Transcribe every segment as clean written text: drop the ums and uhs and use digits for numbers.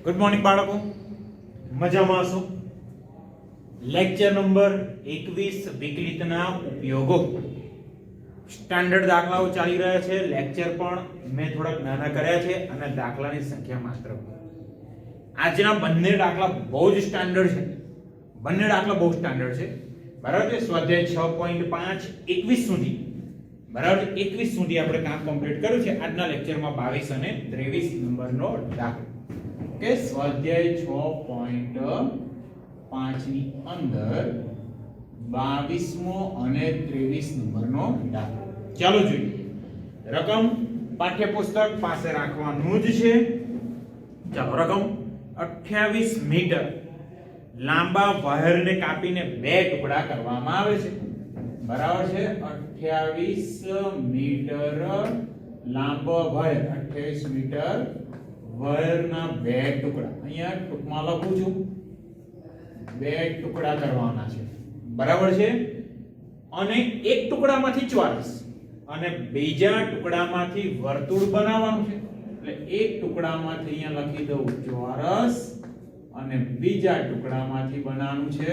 Good morning બાળકો, મજામાં છો? લેક્ચર નંબર 21 વિકલિતના ઉપયોગો સ્ટાન્ડર્ડ દાખલાઓ ચાલી રહ્યા છે. લેક્ચર પણ મેં થોડાક નાના કર્યા છે અને દાખલાની સંખ્યા માત્ર. આજના બંને દાખલા બહુ જ સ્ટાન્ડર્ડ છે. બંને દાખલા બહુ સ્ટાન્ડર્ડ છે, બરાબર છે. સ્વાધ્યાય 6.5 21 સુધી, બરાબર, 21 સુધી આપણે કામ કમ્પ્લીટ કર્યું છે. આજના લેક્ચરમાં 22 અને 23 નંબરનો દાખલો કે સ્વાધ્યાય 6.5 ની અંદર 22મો અને 23 નંબરનો દાખલો. ચાલો જોઈએ. રકમ પાઠ્યપુસ્તક પાસે રાખવાનું જ છે. ચાલો, રકમ 28 મીટર લાંબા વાયરને કાપીને બે ટુકડા કરવામાં આવે છે, બરાબર છે. 28 મીટર લાંબો વાયર, 28 મીટર વાયરના બે ટુકડા, અહીંયા ટૂંકમાં લખું છું, બે ટુકડા કરવાના છે, બરાબર છે. અને એક ટુકડામાંથી ચોરસ અને બીજા ટુકડામાંથી વર્તુળ બનાવવાનું છે. એટલે એક ટુકડામાંથી અહીંયા લખી દઉં ચોરસ અને બીજા ટુકડામાંથી બનાવવાનું છે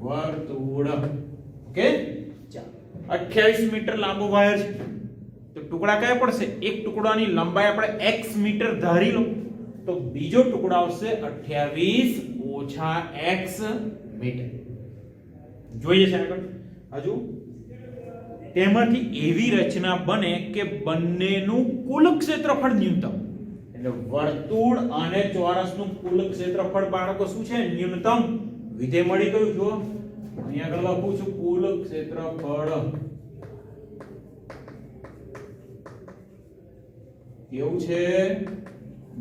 વર્તુળ. ઓકે, ચાલો. 28 મીટર લાંબો વાયર છે તો ટુકડા કયા પડશે? એક ટુકડાની લંબાઈ આપણે x મીટર ધારી લો તો બીજો ટુકડો આવશે 28 ઓછા x મીટર. જોઈએ છે આગળ. હજુ તેમાંથી એવી રચના બને કે બંનેનું કુલ ક્ષેત્રફળ ન્યૂનતમ, એટલે વર્તુળ અને ચોરસનું કુલ ક્ષેત્રફળ બાળકો શું છે? ન્યૂનતમ. વિધેય મળી ગયું. જો અહીંયા આગળ લખું છું કુલ ક્ષેત્રફળ કેવું છે?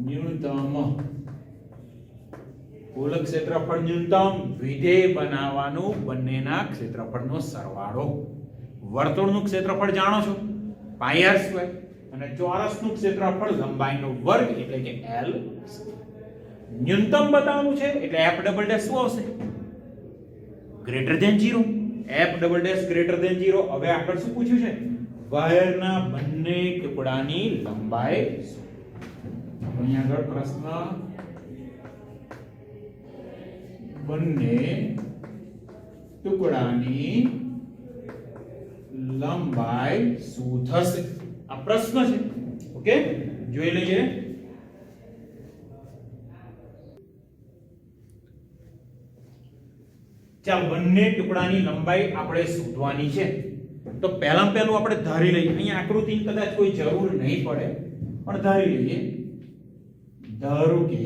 ન્યૂનતમ. કુલ ક્ષેત્રફળ ન્યૂનતમ. વિધેય બનાવવાનું બંનેના ક્ષેત્રફળનો સરવાળો. વર્તુળનું ક્ષેત્રફળ જાણો છો, પાઈ આર સ્ક્વેર, અને ચોરસનું ક્ષેત્રફળ લંબાઈનો વર્ગ એટલે કે l. ન્યૂનતમ બતાવવાનું છે એટલે f ડબલ ડેશ શું આવશે? Greater than 0. f double dash greater than 0. હવે આગળ શું પૂછ્યું છે? વાયરના બંને ટુકડાની લંબાઈ શું? અહીંયા આગળ પ્રશ્ન બંને ટુકડાની લંબાઈ શું થશે? આ પ્રશ્ન છે. ઓકે, જોઈ લઈએ. ચાલ, બંને ટુકડાની લંબાઈ આપણે શોધવાની છે. તો પહેલું આપણે ધારી લઈએ. અહીંયા આકૃતિ કદાચ કોઈ જરૂર નહીં પડે પણ ધારી લઈએ. ધારો કે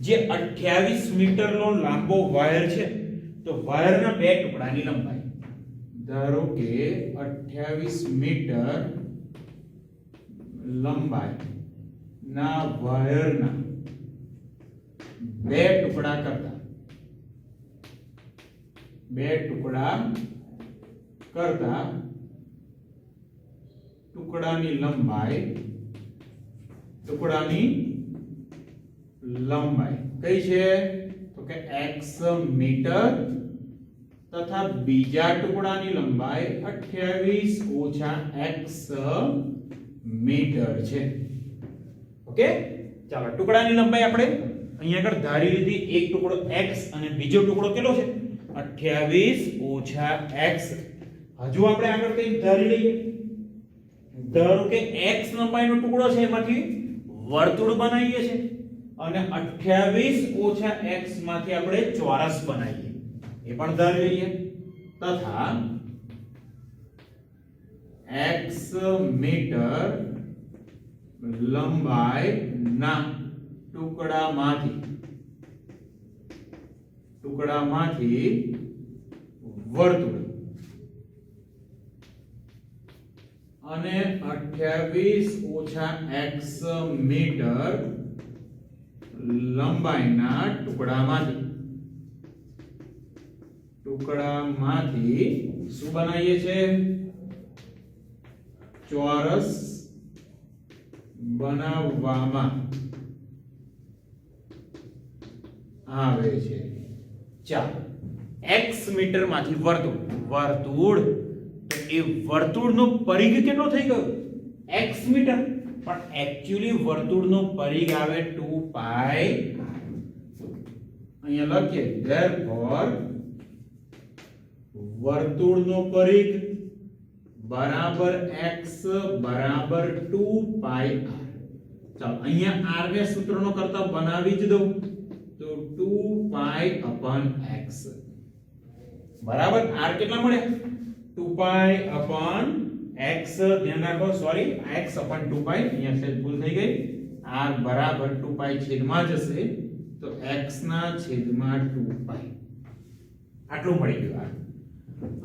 જે 28 મીટરનો લાંબો વાયર છે તો વાયરના બે ટુકડાની લંબાઈ, ધારો કે 28 મીટર લંબાઈ ના વાયરના બે ટુકડા કરતા ટુકડાની લંબાઈ કઈ છે? તો કે x મીટર તથા બીજા ટુકડાની લંબાઈ 28 ઓછા x મીટર છે. ઓકે, ચાલો. ટુકડાની લંબાઈ આપણે અહીંયા આગળ ધારી લીધી. એક ટુકડો x અને બીજો ટુકડો કેટલો છે? 28 ઓછા x. હજુ આપણે આગળ કઈ ધારી લઈએ. ધારો કે x લંબાઈનો ટુકડો છે એમાંથી વર્તુળ બનાવીએ છે અને 28 ઓછા x માંથી આપણે ચોરસ બનાવીએ, એ પણ ધારી લઈએ. તથા x મીટર લંબાઈના ટુકડામાંથી વર્તુળ અને 28 ઓછા x મીટર લંબાઈના ટુકડામાંથી શું બનાવીએ છે? ચોરસ બનાવવામાં આવે છે. ચાલો, x મીટર માંથી વર્તુળ તો એ વર્તુળનો પરિઘ કેટલો થઈ ગયો? x metre. પણ એક્ચ્યુઅલી વર્તુળનો પરિઘ આવે 2 પાઈ અહીંયા લખીએ therefore વર્તુળનો પરિઘ બરાબર x બરાબર 2 પાઈ r. ચાલો અહીંયા r ને સૂત્રનો કરતા બનાવી જ દઉં તો 2 પાઈ upon x બરાબર r કેટલા મળે 2 પાઈ upon x. ધ્યાન રાખો સોરી x upon 2 પાઈ અહીંયા સેજ ભૂલ થઈ ગઈ. r બરાબર 2 પાઈ છેદમાં જશે તો x ના છેદમાં 2 પાઈ આટલું મળી ગયું.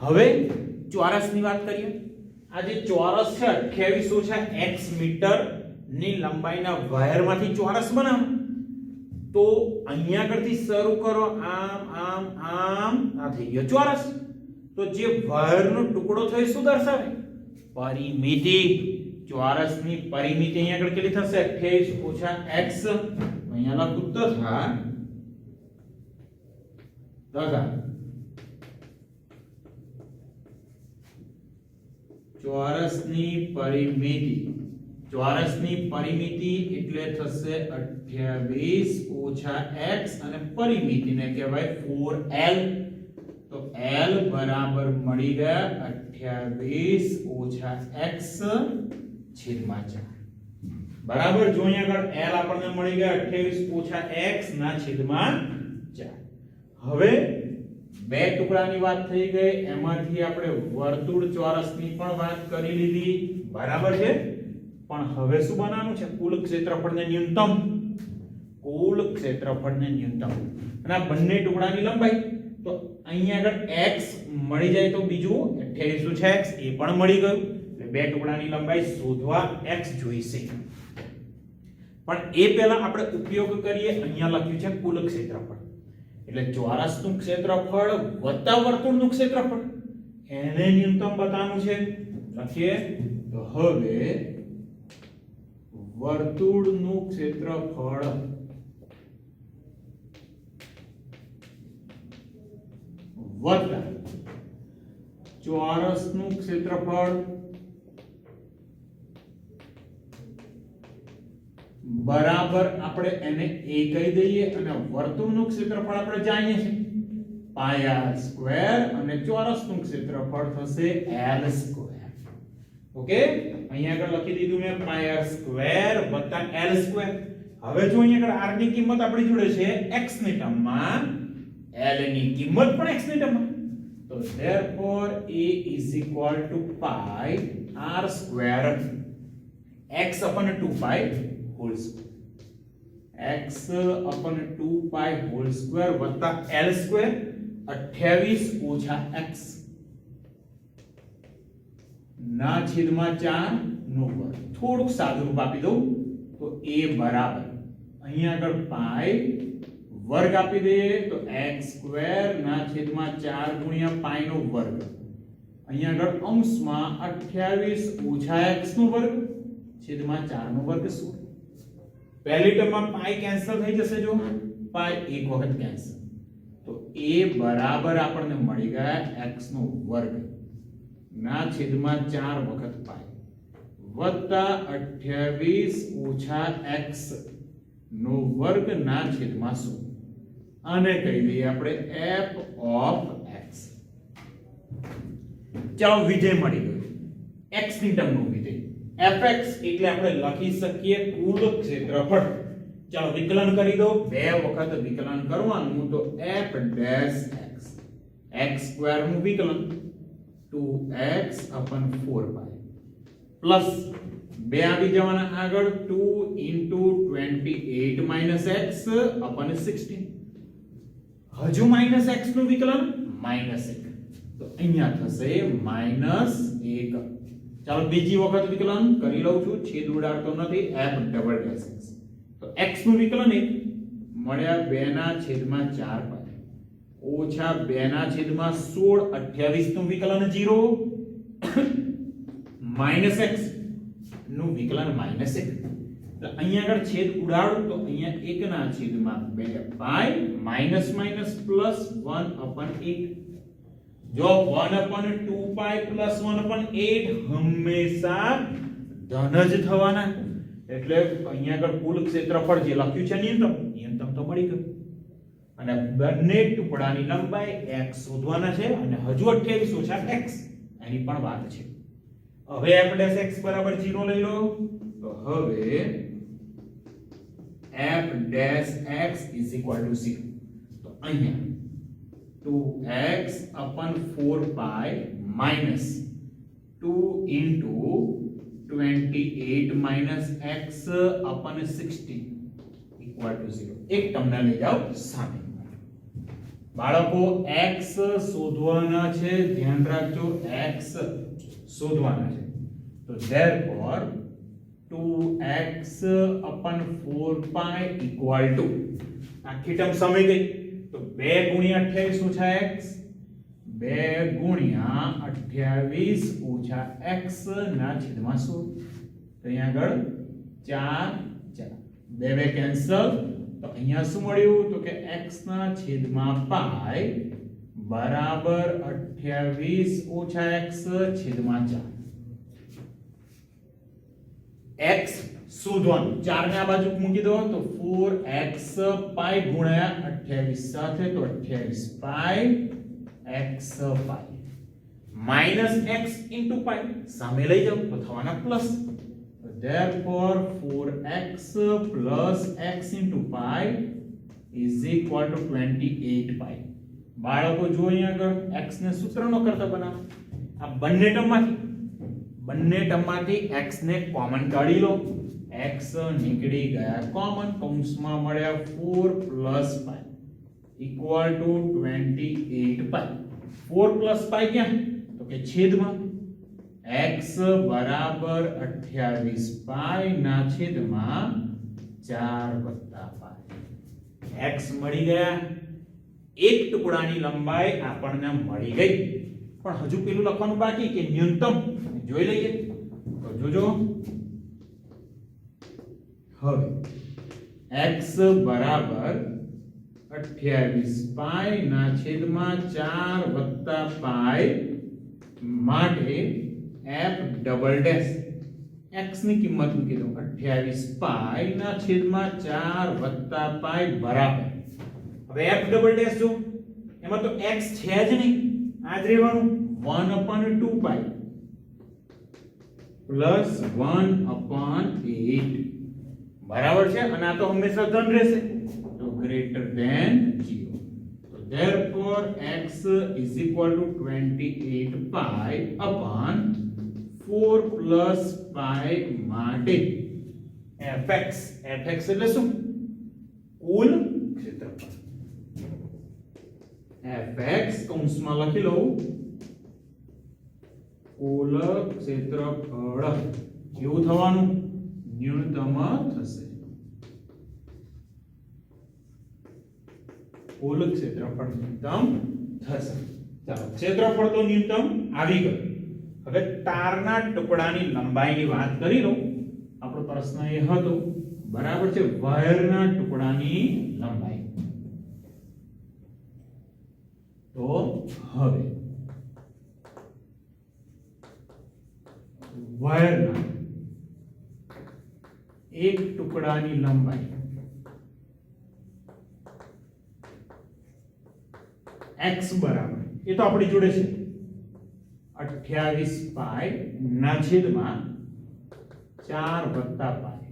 હવે ચોરસની વાત કરીએ. આ જે ચોરસ છે 28 ઓછા x મીટર ની લંબાઈના વાયરમાંથી ચોરસ બનાવો તો અહીંયા આગળથી શરૂ કરો આમ આમ આમ આ થઈ ગયો ચોરસ. તો જે વાયરનો ટુકડો થયો શું દર્શાવે પરિમિતિ. ચોરસની પરિમિતિ અહીંયા આગળ કેટલી થશે 28 ઓછા x અહીંયા લખું તથા ચોરસની પરિમિતિ એટલે થશે 28 ઓછા x અને પરિમિતિને કહેવાય 4l. તો l બરાબર મળી ગયા 28 ઓછા x છેદમાં 4 બરાબર. જો અહીંયા આગળ l આપણને મળી ગયા 28 ઓછા x ના છેદમાં 4. હવે બે ટુકડાની વાત થઈ ગઈ એમાંથી આપણે વર્તુળ ચોરસની પણ વાત કરી લીધી બરાબર છે. પણ હવે શું બનાવવાનું છે કુલ ક્ષેત્રફળને ન્યૂનતમ. અને આ બંને ટુકડાની લંબાઈ તો અહીંયા આગળ x મળી જાય તો બીજું 28 ઓછા x એ પણ મળી ગયું. એટલે બે ટુકડાની લંબાઈ શોધવા x જોઈશે. પણ એ પહેલા આપણે ઉપયોગ કરીએ અહીંયા લખ્યું છે કુલ ક્ષેત્રફળ એટલે ચોરસનું ક્ષેત્રફળ વત્તા વર્તુળનું ક્ષેત્રફળ એને ન્યૂનતમ બતાવવાનું છે. લખીએ તો હવે વર્તુળનું ક્ષેત્રફળ વત્તા ચોરસનું ક્ષેત્રફળ બરાબર આપણે એને a કહી દઈએ અને વર્તુળનું ક્ષેત્રફળ આપણે જાણીએ છીએ પાઈ r સ્ક્વેર અને ચોરસનું ક્ષેત્રફળ થશે l સ્ક્વેર. ઓકે અહીંયા આગળ લખી દીધું મેં પાઈ r સ્ક્વેર વત્તા l સ્ક્વેર. હવે જો અહીંયા આગળ r ની કિંમત આપણી જોડે છે x ની ટર્મમાં l ની કિંમત પણ x ની ટર્મમાં તો therefore a is equal to pi r square x upon 2 pi whole square x upon 2 pi whole square વત્તા l square 28 ઓછા x ના છેદમાં 4 નો વર્ગ. થોડુંક સાદું રૂપ આપી દઉં તો a બરાબર અહીંયા આગળ પાઈ વર્ગ આપી દઈએ તો x સ્ક્વેર ના છેદમાં 4 ગુણ્યા પાઈ નો વર્ગ અહીંયા આગળ અંશમાં 28 ઓછા x નો વર્ગ છેદમાં 4 નો વર્ગ શું. પહેલી ટર્મમાં પાઈ કેન્સલ થઈ જશે જો પાઈ એક વખત કેન્સલ તો a બરાબર આપણને મળી ગયા x નો વર્ગ ના છેદમાં 4 વખત પાઈ વત્તા 28 ઓછા x નો વર્ગ ના છેદમાં 100 આને કહી દઈએ આપણે f of x. ચાલો વિધેય મળી ગયું x ની ટર્મનું વિધેય fx એટલે આપણે લખી શકીએ કુલ ક્ષેત્રફળ. ચાલો વિકલન કરી દો બે વખત વિકલન કરવાનું તો f dash x x square નું વિકલન 2x upon 4 pi પ્લસ બે આવી જવાના આગળ 2 into 28 minus x upon 16 હજુ માઈનસ x નું વિકલન -1 તો અહીંયા થશે -1. ચાલો બીજી વખત વિકલન કરી લઉં છું છેદ ઉડાડતો નથી f ડબલ ડેશ x તો x નું વિકલન 1 મળ્યા 2 ના છેદમાં 4 પાઈ ઓછા 2 ના છેદમાં 16 28 નું વિકલન 0 -x નું વિકલન -1 તો અહીંયા આગળ છેદ ઉડાડું તો અહીંયા 1 ના છેદમાં 2 પાઈ માઈનસ માઈનસ પ્લસ 1/8 જો 1/2 પાઈ પ્લસ 1/8 હંમેશા ધન જ થવાના એટલે અહીંયા આગળ કુલ ક્ષેત્રફળ જે લખ્યું છે ન્યૂનતમ તો મળી ગયું અને બંને ટુકડાની લંબાઈ x શોધવાના છે અને હજુ 28 ઓછા x એની પણ વાત છે. હવે f ડેશ x બરાબર 0 લઈ લો તો હવે f dash x is equal to 0 તો અહીંયા 2x upon 4 pi minus 2 into 28 minus x upon 16 equal to 0. એક ટર્મને લઈ જાઓ સામે. બાળકો x શોધવાના છે, ધ્યાન રાખજો x શોધવાના છે. તો therefore 2x upon 4 pi equal to આખી ટર્મ સામે ગઈ તો 2 ગુણ્યા 28 ઓછા x 2 ગુણ્યા 28 ઓછા x ના છેદમાં 16 તો અહીંયા આગળ 4 2 2 કેન્સલ તો અહીંયા શું મળ્યું તો કે x ના છેદમાં પાઈ બરાબર 28 ઓછા x છેદમાં 4 x શોધવાનું 4 ને આ બાજુ મૂકી દો તો 4x પાઈ ગુણ્યા 28 સાથે તો 28 પાઈ x પાઈ માઈનસ x ઇન્ટુ પાઈ સામે લઈ જાઓ તો થવાના plus. therefore 4x plus x into pi is equal to 28 pi. બાળકો જો અહીંયા આગળ x ને સૂત્રનો કરતા બનાવો આ બંને ટર્મમાંથી x ને કોમન કાઢી લો x નીકળી ગયા કોમન કૌંસમાં મળ્યા 4 plus pi equal to 28 pi. 4 plus pi ક્યાં તો કે છેદમાં x બરાબર 28 પાઈ ના છેદમાં 4 વત્તા પાઈ. x મળી ગયા, એક ટુકડાની લંબાઈ આપણને મળી ગઈ, પણ હજુ પેલું લખવાનું બાકી કે ન્યૂનતમ જોઈ લઈએ તો જોજો. હવે x બરાબર 28 પાઈ ના છેદમાં 4 વત્તા પાઈ માટે f ડબલ ડેશ x ની કિંમત મૂકી દો 28 પાઈ ના છેદમાં 4 વત્તા પાઈ બરાબર. હવે f ડબલ ડેશ જો એમાં તો x છે જ નહીં, આ જ રહેવાનું 1/2 પાઈ પ્લસ 1/8 બરાબર છે અને આ તો હંમેશા ધન રહેશે તો ગ્રેટર ધેન 0. તો therefore x is equal to 28 pi upon 4 plus pi માટે fx એટલે શું કુલ ક્ષેત્રફળ. fx કૌંસમાં લખી લો કુલ ક્ષેત્રફળ કેવું થવાનું ન્યૂનતમ થશે. કુલ ક્ષેત્રફળ ન્યૂનતમ થશે. ચાલો ક્ષેત્રફળ તો ન્યૂનતમ આવી ગયું. હવે તારના ટુકડાની લંબાઈની વાત કરી લો. આપણો પ્રશ્ન એ હતો બરાબર છે વાયરના ટુકડાની લંબાઈ. તો હવે વાયરના એક ટુકડાની લંબાઈ x બરાબર એ તો આપણી જોડે છે 28 પાઈ ના છેદમાં 4 વત્તા પાઈ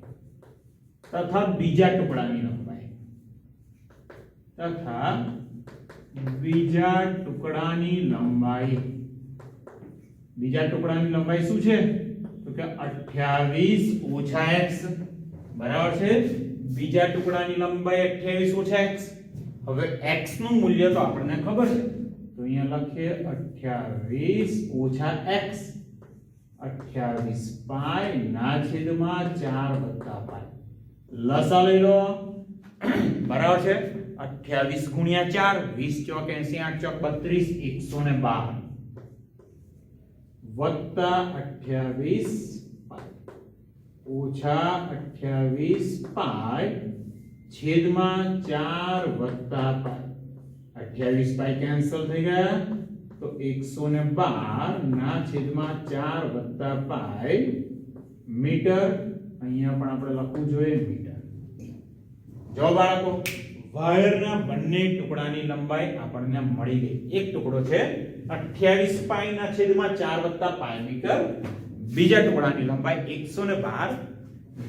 તથા બીજા ટુકડાની લંબાઈ શું છે તો કે 28 ઓછા x બરાબર છે. બીજા ટુકડાની લંબાઈ 28 ઓછા x. હવે x નું મૂલ્ય તો આપણને ખબર છે તો અહીંયા લખીએ 28 ઓછા x 28 પાઈ ના છેદમાં 4 વત્તા પાઈ. લસા લઈ લો બરાબર છે 28 ગુણ્યા 4 20 ચોક 80 8 ચોક 32 112 વત્તા 28 પાઈ ઓછા 28 પાઈ છેદમાં 4 વત્તા પાઈ. 28 પાઈ કેન્સલ થઈ ગયા તો 112 ના છેદમાં 4 વત્તા પાઈ મીટર અહીંયા પણ આપણે લખવું જોઈએ મીટર. જો બાળકો વાયરના બંને ટુકડાની લંબાઈ આપણને મળી ગઈ. એક ટુકડો છે 28 પાઈ ના છેદમાં 4 વત્તા પાઈ મીટર. બીજા ટુકડાની લંબાઈ 112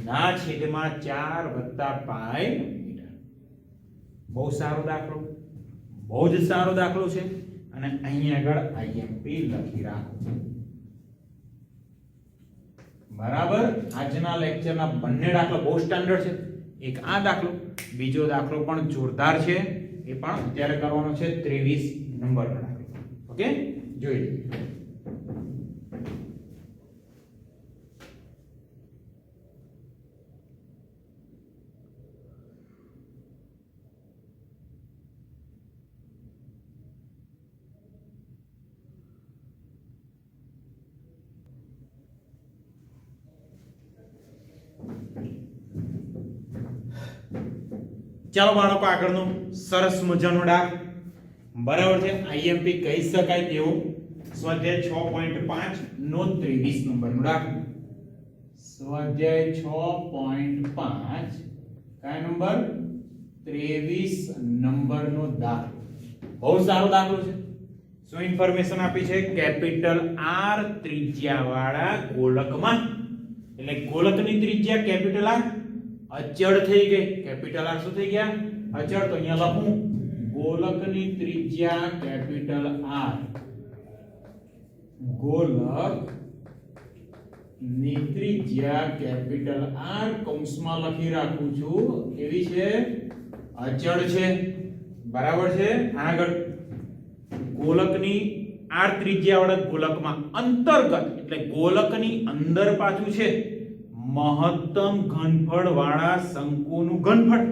ના છેદમાં 4 વત્તા પાઈ મીટર. બહુ સારો દાખલો, બહુ જ સારો દાખલો છે. અને અહીં આગળ IMP લખી રાખો. બરાબર. આજના લેક્ચરના બંને દાખલા બહુ સ્ટાન્ડર્ડ છે. એક આ દાખલો, બીજો દાખલો પણ જોરદાર છે. એ પણ અત્યારે કરવાનો છે 23 નંબરનો દાખલો. ઓકે, જોઈ લઈએ. ચાલો બાળકો, આગળનું સરસ મજાનો દાખ. બરાબર છે. IMP કહી શકાય તેવો સ્વાધ્યાય 6.5 નો 23 નંબરનો દાખ. સ્વાધ્યાય 6.5 કયા નંબર? 23 નંબરનો દાખલો. બહુ સારો દાખલો છે. શું ઇન્ફોર્મેશન આપી છે? કેપિટલ R ત્રિજ્યાવાળા ગોળકમાં, એટલે ગોળકની ત્રિજ્યા કેપિટલ R અચળ થઈ ગઈ. કેપિટલ R શું થઈ ગયા? અચળ. તો અહીંયા લખું ગોળકની ત્રિજ્યા કેપિટલ R. ગોળકની ત્રિજ્યા કેપિટલ R કૌંસમાં લખી રાખું છું. કેવી છે? અચળ છે. બરાબર છે. આગળ ગોળકની R ત્રિજ્યાવાળા ગોળકમાં અંતર્ગત, એટલે ગોળકની અંદર પાછું છે મહત્તમ ઘનફળ વાળા શંકુનું ઘનફળ.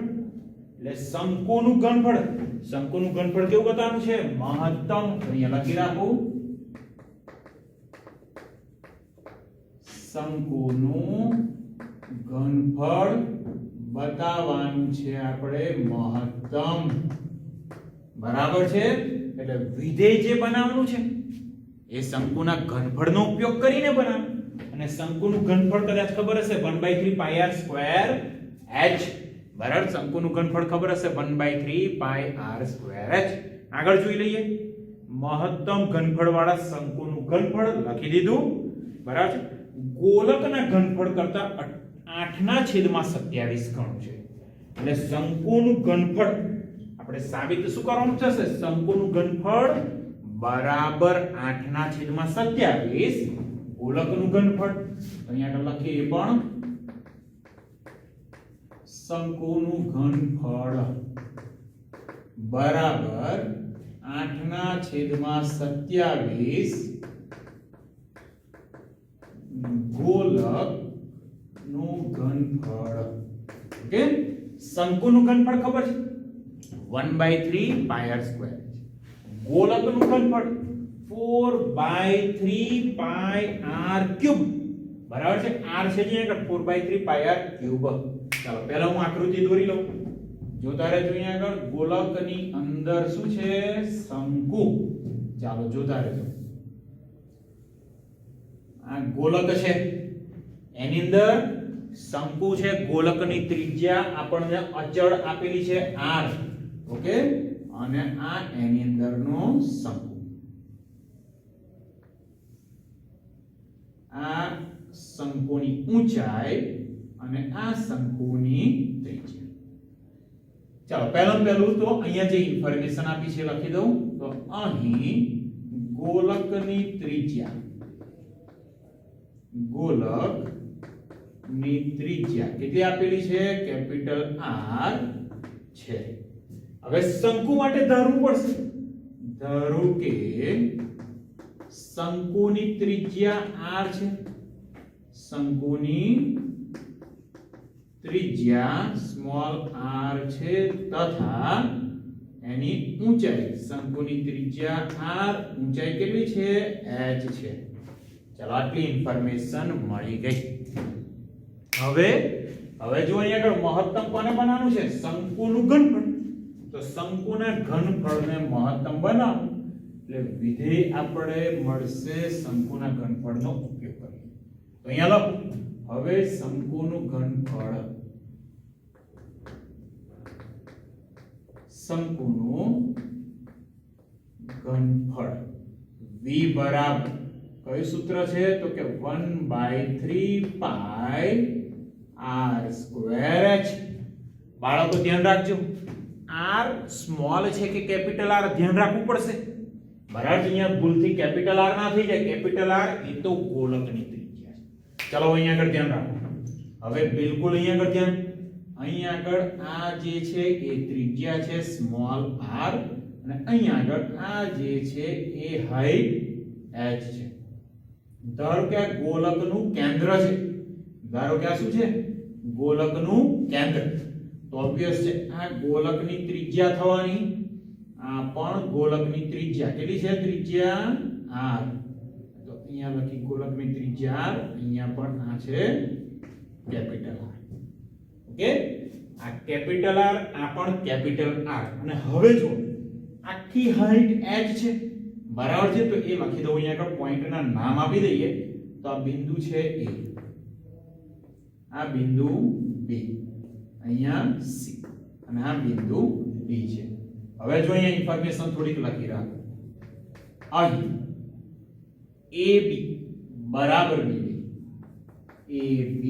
એટલે શંકુનું ઘનફળ, શંકુનું ઘનફળ કેવું બતાવવાનું છે? મહત્તમ. અહીંયા લખી રાખું શંકુનું ઘનફળ બતાવવાનું છે આપણે મહત્તમ. બરાબર છે. એટલે વિધેય જે બનાવવાનું છે એ શંકુના ઘનફળનો ઉપયોગ કરીને બનાવવાનું. અને શંકુનું ઘનફળ કદાચ ખબર હશે 1/3 પાઈ r સ્ક્વેર h. બરાબર. શંકુનું ઘનફળ ખબર હશે 1/3 પાઈ r સ્ક્વેર h. આગળ જોઈ લઈએ. મહત્તમ ઘનફળ વાળા શંકુનું ઘનફળ લખી દીધું. બરાબર છે. ગોળકના ઘનફળ કરતા 8/27 ગણું છે. એટલે શંકુનું ઘનફળ આપણે સાબિત શું કરવાનું થશે? શંકુનું ઘનફળ બરાબર 8/27 ગોળકનું ઘનફળ. અહીંયા આગળ લખીએ પણ શંકુનું ઘનફળ બરાબર 8/27 ગોળકનું ઘનફળ. ઓકે. શંકુનું ઘનફળ ખબર છે 1/3 પાઈ r સ્ક્વેર. ગોળકનું ઘનફળ 4/3 પાઈ r ક્યુબ. બરાબર છે. r છે જે 4/3 પાઈ r ક્યુબ. ચાલો પહેલા હું આકૃતિ દોરી લઉં. જોતા રહેજો. અહીંયા આગળ ગોળકની અંદર શું છે? શંકુ. ચાલો જોતા રહેજો. આ ગોળક છે, એની અંદર શંકુ છે. ગોળકની ત્રિજ્યા આપણને અચળ આપેલી છે r. ઓકે. અને આ એની અંદરનો શંકુ. આ શંકુની ઊંચાઈ અને આ શંકુની ત્રિજ્યા. ચાલો પહેલું તો અહીંયા જે ઇન્ફોર્મેશન આપી છે લખી દઉં. તો અહીં ગોળકની ત્રિજ્યા, ગોળકની ત્રિજ્યા કેટલી આપેલી છે? કેપિટલ R છે. હવે શંકુ માટે ધારવું પડશે. ધારો કે શંકુની ત્રિજ્યા r છે. શંકુની ત્રિજ્યા સ્મોલ r છે તથા એની ઊંચાઈ, શંકુની ત્રિજ્યા r, ઊંચાઈ કેટલી છે? h છે. ચાલો આટલી ઇન્ફોર્મેશન મળી ગઈ. હવે જો અહીંયા આગળ મહત્તમ કોને બનાવવાનું છે? શંકુનું ઘનફળ. તો શંકુના ઘનફળને મહત્તમ બનાવો એટલે વિધેય આપણે મળશે શંકુના ઘનફળનો ઉપયોગ કરી. તો અહીંયા લખો હવે શંકુનું ઘનફળ v બરાબર કયું સૂત્ર છે તો કે 1/3 પાઈ r સ્ક્વેર h. બાળકો ધ્યાન રાખજો, r સ્મોલ છે કે કેપિટલ R ધ્યાન રાખવું પડશે. બરાબર, અહીંયા ભૂલથી કેપિટલ R ના થઈ જાય. કેપિટલ R એ તો ગોલકની ત્રિજ્યા છે. ચલો અહીંયા આગળ ધ્યાન રાખો. હવે બિલકુલ અહીંયા આગળ ધ્યાન, અહીંયા આગળ આ જે છે એ ત્રિજ્યા છે સ્મોલ r અને અહીંયા આગળ આ જે છે એ હાઈટ h છે. ધારો કે આ ગોલકનું કેન્દ્ર છે. ધારો કે આ શું છે? ગોલકનું કેન્દ્ર. તો ઓબ્વિયસ છે આ ગોલકની ત્રિજ્યા થવાની, આ પણ ગોલકની ત્રિજ્યા કેટલી છે? ત્રિજ્યા r. તો અહીંયા લખી ગોલકની ત્રિજ્યા r, અહીંયા પણ આ છે કેપિટલ R. ઓકે, આ કેપિટલ R, આ પણ કેપિટલ R. અને હવે જો આખી હાઈટ h છે, બરાબર છે, તો એ લખી દઉં અહીંયા આગળ, પોઈન્ટના નામ આપી દઈએ. તો આ બિંદુ છે A, આ બિંદુ B, અહીંયા C અને આ બિંદુ D છે. હવે જો અહીંયા ઇન્ફોર્મેશન થોડીક લખી રાખો. અહીં AB બરાબર BD, AB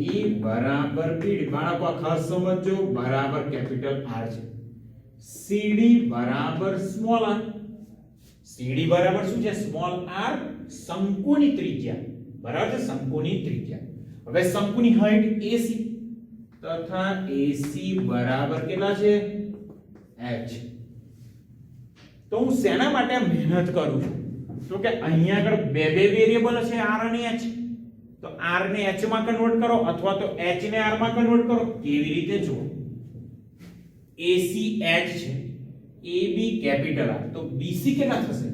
બરાબર BD, બાળકો આ ખાસ સમજો, બરાબર કેપિટલ R છે. CD બરાબર સ્મોલ r. CD બરાબર શું છે? સ્મોલ r, શંકુની ત્રિજ્યા. બરાબર છે, શંકુની ત્રિજ્યા. હવે શંકુની હાઈટ AC તથા AC બરાબર કેટલા છે? h. તો હું શેના માટે મહેનત કરું છું? તો કે અહીંયા આગળ બે વેરીએબલ છે r અને h. તો r ને h માં કન્વર્ટ કરો અથવા તો h ને r માં કન્વર્ટ કરો. કેવી રીતે જુઓ, AC h છે, AB કેપિટલ R, તો BC કેટલા થશે?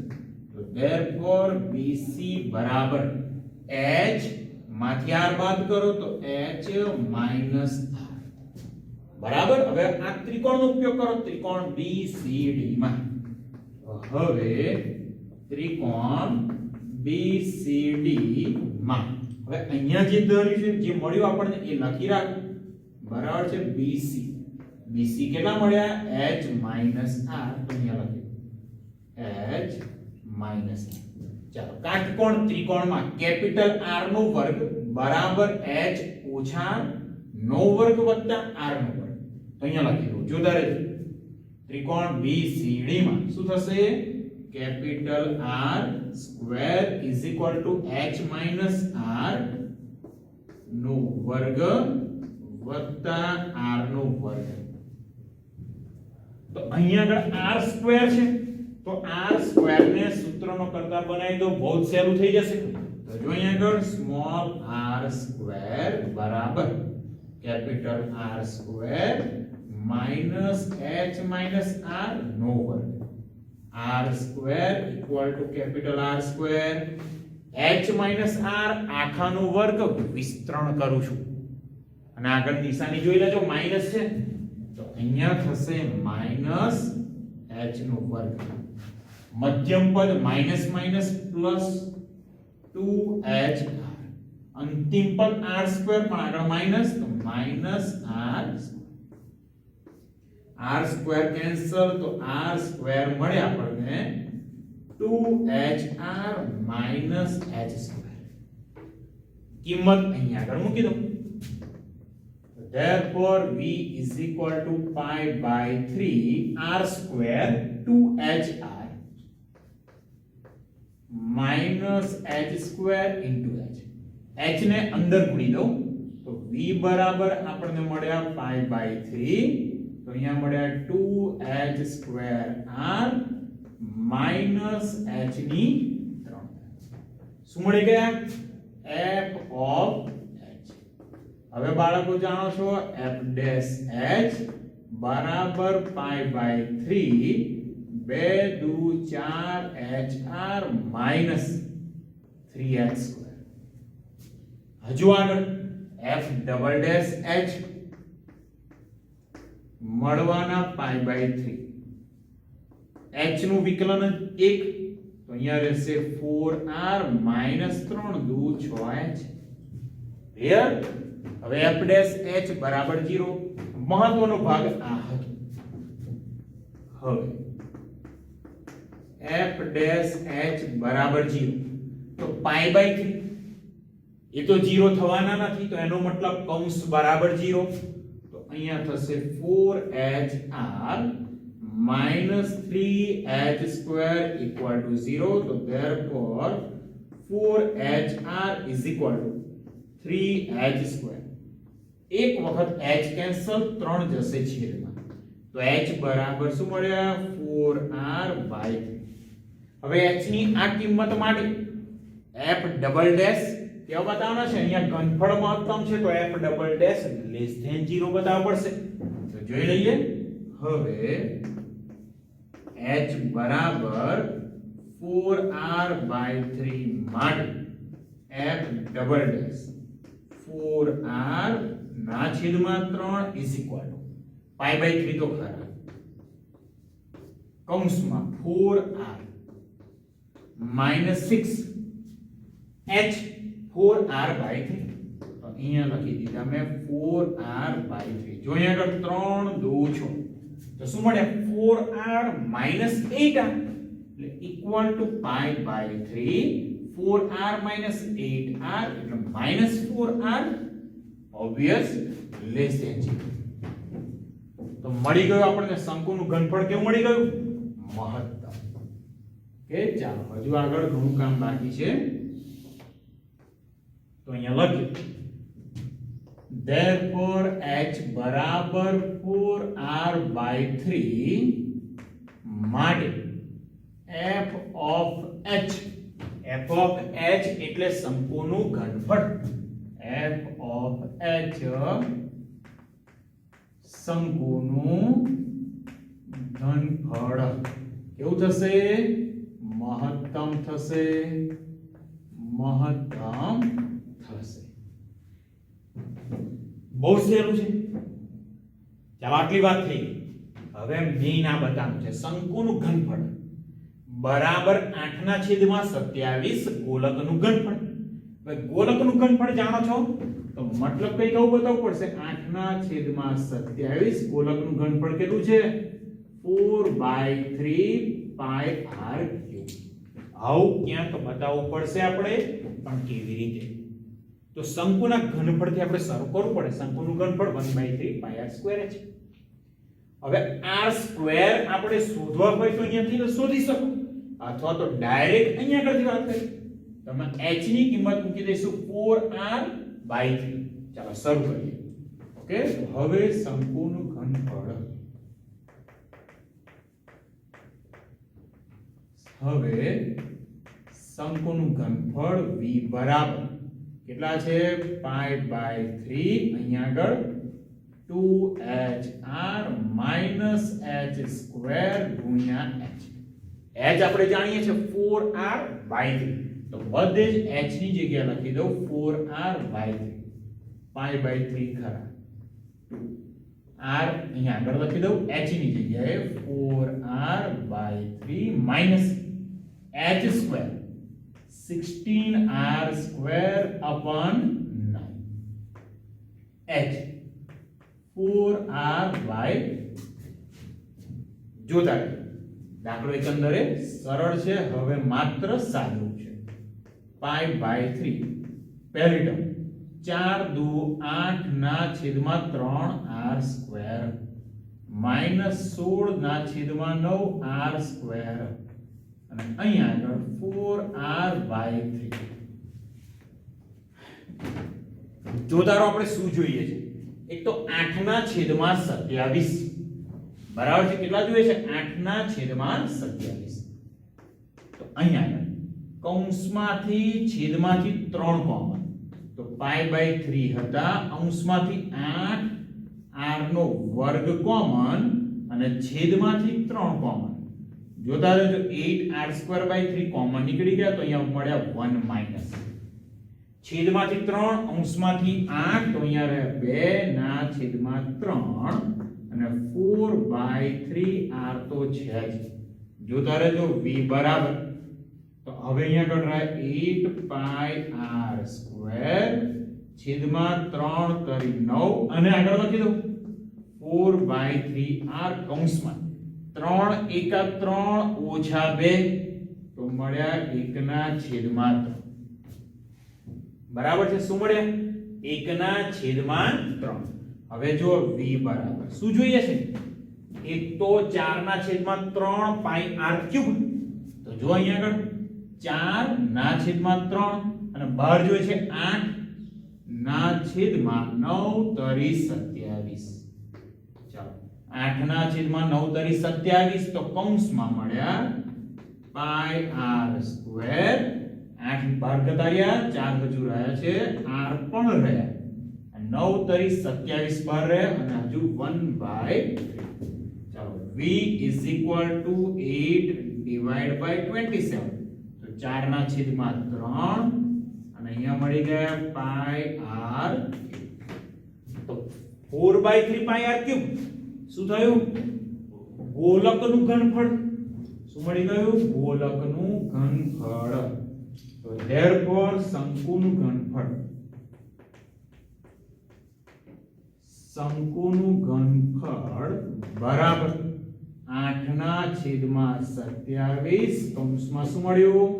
તો therefore BC બરાબર h માંથી r બાદ કરો તો h માઈનસ r. બરાબર. હવે આ ત્રિકોણનો ઉપયોગ કરો ત્રિકોણ BCD માં. હવે ત્રિકોણ BCD માં હવે અહીંયા જે ધર્યું છે, જે મળ્યું આપણને એ લખી રાખો. બરાબર છે, BC. BC કેટલા મળ્યા? h minus r. તો અહીંયા લખ્યું h માઈનસ r. ચાલો, કાટકોણ ત્રિકોણમાં કેપિટલ R નો વર્ગ બરાબર h ઓછા નો વર્ગ વત્તા r નો વર્ગ. તો અહીંયા લખી દઉં, જોતા રહેજો. ત્રિકોણ BCD માં શું થશે? Capital R square is equal to h minus r નો વર્ગ વત્તા r નો વર્ગ. તો અહીંયા આગળ r સ્ક્વેર છે, તો r સ્ક્વેર ને સૂત્રનો કરતા બનાવી દો, બહુ જ સહેલું થઈ જશે. તો જો અહીંયા આગળ સ્મોલ r સ્ક્વેર બરાબર capital R square minus h minus r નો વર્ગ. r square equal to capital R square h minus r આખાનો વર્ગ વિસ્તરણ કરું છું. અને આગળ નિશાની જોઈ લેજો, માઈનસ છે, તો અહીંયા થશે માઈનસ h નો વર્ગ. મધ્યમ પદ માઈનસ માઈનસ પ્લસ 2h. અંતિમ પદ r સ્ક્વેર પણ આગળ માઈનસ, તો માઈનસ r સ્ક્વેર કેન્સલ, તો r સ્ક્વેર મળે આપણને 2hr માઈનસ h સ્ક્વેર. કિંમત અહીંયા આગળ મૂકી દો. Therefore v is equal to pi by 3 r square 2hr minus h square into h. h ને અંદર ગુણી દો તો v બરાબર આપણને મળ્યા pi by 3, તો અહીંયા મળ્યા 2h square r minus h ની 3. શું મળી ગયા? f of h. હવે બાળકો જાણો છો f dash h બરાબર pi by 3 2 2 4 hr minus 3h square. હજુ આગળ f double dash h મળવાના pi by 3, h નું વિકલન 1, તો અહીંયા રહેશે 4r minus 3 2 6h. ક્લિયર? હવે f ડેશ h બરાબર 0. મહત્વનો ભાગ આ હતો. હવે f ડેશ h બરાબર 0 તો પાઈ બાય 3 એ તો 0 થવાના નથી, તો એનો મતલબ કૌંસ બરાબર 0. તો અહીંયા થશે 4hr minus 3h square equal to 0. So therefore 4hr is equal to 3h square. એક વખત h કેન્સલ, 3 જશે છેદમાં, તો h બરાબર શું મળ્યા? 4r by 3. હવે h ની આ કિંમત માટે f ડબલ ડેશ કેવો બતાવવાનો છે? અહીંયા ઘનફળ મહત્તમ છે તો f double dash less than 0 બતાવવો પડશે. તો જોઈ લઈએ. હવે h બરાબર 4r by 3 માટે f ડબલ ડેશ 4r ના છેદમાં 3 is equal to pi by 3 તો ખરા, કૌંસમાં 4r minus 6h 4r by 3. તો અહીંયા લખી દીધા મેં 4r by 3. જો અહીંયા આગળ 3 2 છો તો શું મળે? 4r minus 8r એટલે equal to pi by 3. 4r minus 8r એટલે minus 4r, obvious, less than 0. તો મળી ગયું આપણને શંકુનું ઘનફળ. કેવું મળી ગયું? મહત્તમ. કે ચાલો હજુ આગળ ઘણું કામ બાકી છે, તો અહીંયા લખીએ therefore h બરાબર 4r by 3 માટે f of h એટલે શંકુનું ઘનફળ. f of h શંકુનું ઘનફળ કેવું થશે? મહત્તમ થશે. મહત્તમ થશે. બહુ સહેલું છે. ચાલો આટલી વાત થઈ. હવે મેઈન આ બતાવવાનું છે. શંકુનું ઘનફળ બરાબર 8/27 ગોલકનું ઘનફળ. હવે ગોલકનું ઘનફળ જાણો છો તો મતલબ કઈ કહું બતાવવું પડશે. 8/27 ગોલકનું ઘનફળ કેટલું છે? 4/3 pi r cube. આવું ક્યાંક બતાવવું પડશે આપણે, પણ કેવી રીતે? તો શંકુના ઘનફળથી આપણે શરૂ કરવું પડે. શંકુનું ઘનફળ 1/3 pi r square છે. હવે r square આપણે શોધવા હોય તો અહીંયાથી શોધી શકો, અથવા તો ડાયરેક્ટ અહીંયા આગળથી વાત કરી. તમે h ની કિંમત મૂકી દઈશું 4r/3. ચાલો શરૂ કરીએ. ઓકે, હવે શંકુનું ઘનફળ. હવે શંકુનું ઘનફળ v બરાબર કેટલા છે? pi by 3 અહીંયા આગળ 2hr minus h square ગુણ્યા h. h આપણે જાણીએ છીએ 4r by 3, તો બધે જ h ની જગ્યાએ લખી દઉં 4r by 3. pi by 3 ખરા, r અહીંયા આગળ લખી દઉં h ની જગ્યાએ 4r by 3 minus h square 16r square upon 9. h 4r by જોતા દાખલો એકંદરે સરળ છે. હવે માત્ર સાદું છે. pi by 3 પહેલી ટર્મ 4 2 8 ના છેદમાં 3r સ્ક્વેર minus 16 ના છેદમાં 9r સ્ક્વેર અને અહીંયા આગળ 4r by 3. જોતારો આપણે શું જોઈએ છે? એક તો 8/27 બરાબર છે. કેટલા જોઈએ છે? 8/27. તો અહીંયા આગળ કૌંસમાંથી છેદમાંથી 3 કોમન, તો pi by 3 હતા. અંશમાંથી 8 r નો વર્ગ કોમન અને છેદમાંથી 3 કોમન. જોતા રહેજો 8r² by 3 કોમન નીકળી ગયા, તો અહીંયા મળ્યા 1 માઈનસ. છેદમાંથી 3 અંશમાંથી 8, તો અહીંયા રહ્યા 2 ના છેદમાં 3 અને 4/3 r તો છે જ. જોતા રહેજો v બરાબર, તો હવે અહીંયા આગળ રહ્યા 8 pi r² છેદમાં 3 તરી 9 અને આગળ લખી દઉં 4/3 r કૌંસમાં 3 એકા 3 ઓછા 2 તો મળ્યા 1 ના છેદમાં 3 બરાબર છે શું મળ્યા 1 ના છેદમાં 3 હવે જો v બરાબર શું જોઈએ છે એક તો 4 ના છેદમાં 3 પાઈ r ક્યુબ તો જો અહીંયા આગળ 4 ના છેદમાં 3 અને બહાર જોઈએ છે 8 ના છેદમાં 9 તરી 27 ચાલો 8 ના છેદમાં 9 તરી 27 તો કૌંસમાં મળ્યા પાઈ r સ્ક્વેર 8 બહાર ઘટાડ્યા 4 હજુ રહ્યા છે r પણ રહ્યા 9 તરી 27 બહાર રહ્યા અને હજુ 1/3 ચાલો v = 8 ડિવાઇડ બાય 27 તો 4 ના છેદમાં 3 અને અહીંયા મળી ગયા પાઈ r તો 4/3 પાઈ r ક્યુબ શું થયું ગોલકનું ઘનફળ શું મળી ગયું ગોલકનું ઘનફળ તો therefore શંકુનું ઘનફળ બરાબર 8 ના છેદમાં 27 કૌંસમાં શું મળ્યું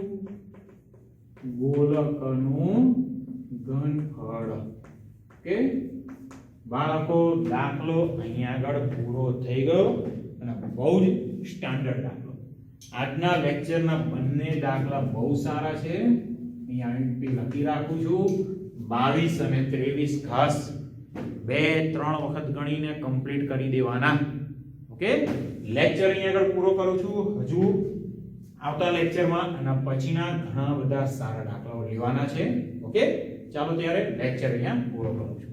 ગોલકનું ઘનફળ ઓકે બાળકો દાખલો અહીંયા આગળ પૂરો થઈ ગયો અને બહુ જ સ્ટાન્ડર્ડ દાખલો આજના લેક્ચરના બંને દાખલા બહુ સારા છે અહીંયા લખી રાખું છું 22 અને 23 ખાસ 2-3 વખત ગણીને કમ્પ્લીટ કરી દેવાના ઓકે લેક્ચર અહીંયા આગળ પૂરો કરું છું હજુ આવતા લેક્ચરમાં અને પછીના ઘણા બધા સારા દાખલાઓ લેવાના છે ઓકે ચાલો ત્યારે લેક્ચર અહીંયા પૂરો કરું છું